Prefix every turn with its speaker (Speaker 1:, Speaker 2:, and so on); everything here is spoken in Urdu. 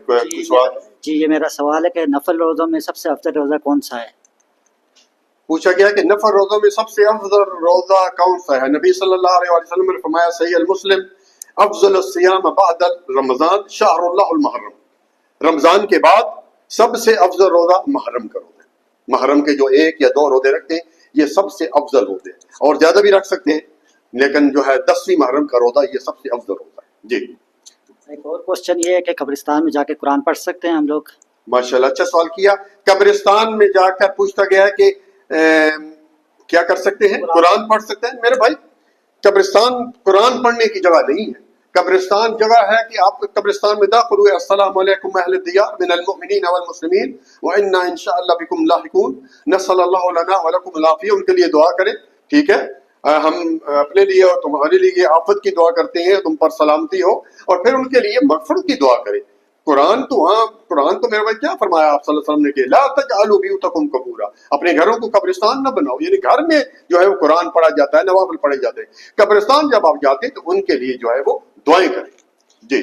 Speaker 1: کوئی سوال؟
Speaker 2: جی یہ میرا سوال ہے کہ نفل روزوں میں سب سے افضل روزہ کون سا ہے؟
Speaker 1: پوچھا گیا کہ نفل روزوں میں سب سے افضل روزہ کون سا ہے؟ نبی صلی اللہ علیہ وسلم نے فرمایا صحیح المسلم افضل الصیام بعد رمضان شہر اللہ المحرم، رمضان کے بعد سب سے افضل روزہ محرم کا روزہ ہے۔ محرم کے جو 1 یا 2 روزے رکھتے ہیں یہ سب سے افضل روزے ہیں، اور زیادہ بھی رکھ سکتے ہیں لیکن جو ہے 10ویں محرم کا روزہ یہ سب سے افضل روزہ ہے۔ جی
Speaker 2: ایک اور کوشچن یہ ہے کہ قبرستان میں جا کے قرآن پڑھ سکتے ہیں ہم لوگ؟
Speaker 1: ماشاءاللہ اچھا سوال کیا۔ قبرستان میں جا کر پوچھتا گیا ہے کہ کیا کر سکتے ہیں؟ قرآن پڑھ سکتے ہیں؟ میرے بھائی قبرستان قرآن پڑھنے کی جگہ نہیں ہے، قبرستان جگہ ہے کہ آپ قبرستان میں داخل ہوئے السلام علیکم اہل الدیار من المؤمنین والمسلمین وإنا ان شاء اللہ بکم لاحقون نسأل اللہ لنا ولکم العافیہ، ان کے لیے دعا کریں، ٹھیک ہے؟ ہم اپنے لیے اور تمہارے لیے آفت کی دعا کرتے ہیں، تم پر سلامتی ہو، اور پھر ان کے لیے مغفرت کی دعا کریں۔ قرآن تو ہاں، قرآن تو میرے بھائی کیا فرمایا آپ صلی اللہ علیہ وسلم نے کہ لا تجعلوا بیوتکم قبورا، اپنے گھروں کو قبرستان نہ بناؤ، یعنی گھر میں جو ہے وہ قرآن پڑھا جاتا ہے، نوافل پڑھے جاتے ہیں، قبرستان جب آپ جاتے ہیں تو ان کے لیے جو ہے وہ دعائیں کریں۔ جی